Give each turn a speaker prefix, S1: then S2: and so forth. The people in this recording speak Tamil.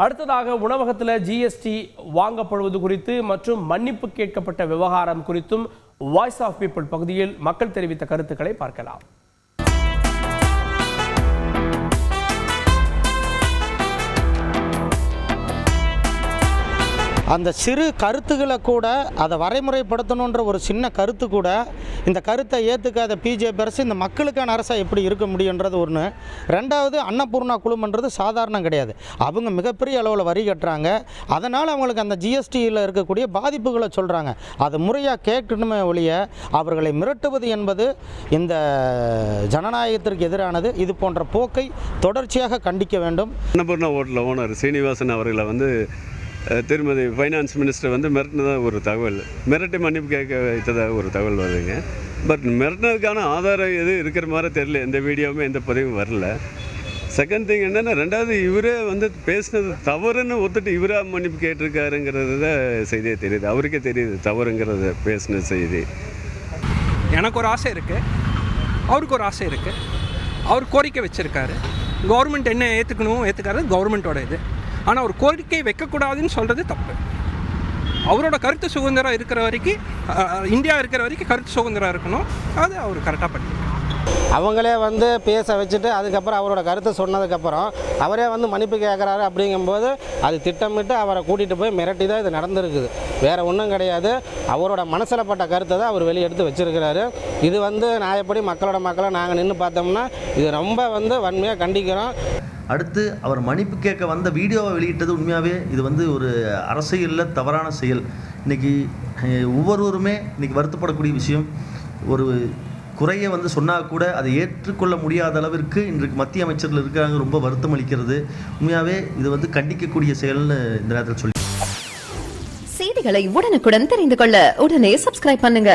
S1: அடுத்ததாக உணவகத்தில் ஜிஎஸ்டி வாங்கப்படுவது குறித்து மற்றும் மன்னிப்பு கேட்கப்பட்ட விவகாரம் குறித்தும் வாய்ஸ் ஆஃப் பீப்புள் பகுதியில் மக்கள் தெரிவித்த கருத்துக்களை பார்க்கலாம்.
S2: அந்த சிறு கருத்துக்களை கூட அதை வரைமுறைப்படுத்தணுன்ற ஒரு சின்ன கருத்து கூட இந்த கருத்தை ஏற்றுக்காத பிஜேபி அரசு இந்த மக்களுக்கான அரசாக எப்படி இருக்க முடியுன்றது ஒன்று. ரெண்டாவது, அன்னபூர்ணா குழுமன்றது சாதாரணம் கிடையாது. அவங்க மிகப்பெரிய அளவில் வரி கட்டுறாங்க. அதனால் அவங்களுக்கு அந்த ஜிஎஸ்டியில் இருக்கக்கூடிய பாதிப்புகளை சொல்கிறாங்க. அதை முறையாக கேட்கணுமே ஒழிய அவர்களை மிரட்டுவது என்பது இந்த ஜனநாயகத்திற்கு எதிரானது. இது போன்ற போக்கை தொடர்ச்சியாக கண்டிக்க வேண்டும்.
S3: அன்னபூர்ணா ஹோட்டல் ஓனர் சீனிவாசன் அவர்களை திருமதி ஃபைனான்ஸ் மினிஸ்டர் மிரட்டினதாக ஒரு தகவல், மிரட்டி மன்னிப்பு கேட்க வைத்ததாக ஒரு தகவல் வருதுங்க. பட் மிரட்டினதுக்கான ஆதாரம் எது இருக்கிற மாதிரி தெரியல. எந்த வீடியோவுமே எந்த பதிவும் வரல. செகண்ட் திங் என்னென்னா, ரெண்டாவது இவரே பேசினது தவறுன்னு ஒத்துட்டு இவராக மன்னிப்பு கேட்டிருக்காருங்கிறது தான் செய்தியே தெரியுது. அவருக்கே தெரியுது தவறுங்கிறது பேசின செய்தி.
S4: எனக்கு ஒரு ஆசை இருக்குது, அவருக்கு ஒரு ஆசை இருக்குது. அவர் கோரிக்கை வச்சுருக்காரு. கவர்மெண்ட் என்ன ஏற்றுக்காரு கவர்மெண்ட்டோட இது. ஆனால் ஒரு கோரிக்கை வைக்கக்கூடாதுன்னு சொல்கிறது தப்பு. அவரோட கருத்து சுதந்திரம் இருக்கிற வரைக்கும், இந்தியா இருக்கிற வரைக்கும் கருத்து சுதந்திரம் இருக்கணும். அது அவர் கரெக்டாக பண்ணிருக்காரு.
S2: அவங்களே பேச வச்சுட்டு அதுக்கப்புறம் அவரோட கருத்தை சொன்னதுக்கப்புறம் அவரே மன்னிப்பு கேட்குறாரு. அப்படிங்கும்போது அது திட்டமிட்டு அவரை கூட்டிகிட்டு போய் மிரட்டி தான் இது நடந்திருக்குது. வேறு ஒன்றும் கிடையாது. அவரோட மனசில் பட்ட கருத்தை தான் அவர் வெளியெடுத்து வச்சுருக்கிறாரு. இது நான் எப்படி மக்களை நாங்கள் நின்று பார்த்தோம்னா இது ரொம்ப வன்மையாக கண்டிக்கிறோம்.
S5: அடுத்து அவர் மன்னிப்பு கேட்க வந்த வீடியோவை வெளியிட்டது உண்மையாகவே இது ஒரு அரசியலில் தவறான செயல். இன்றைக்கி ஒவ்வொருவருமே இன்றைக்கி வருத்தப்படக்கூடிய விஷயம். ஒரு குறையை சொன்னால் கூட அதை ஏற்றுக்கொள்ள முடியாத அளவிற்கு இன்றைக்கு மத்திய அமைச்சர்கள் இருக்கிறாங்க. ரொம்ப வருத்தம் அளிக்கிறது. உண்மையாகவே இது கண்டிக்கக்கூடிய செயல்னு இந்த நேரத்தில் சொல்லி.
S6: செய்திகளை உடனுக்குடன் தெரிந்து கொள்ள உடனே சப்ஸ்கிரைப் பண்ணுங்க.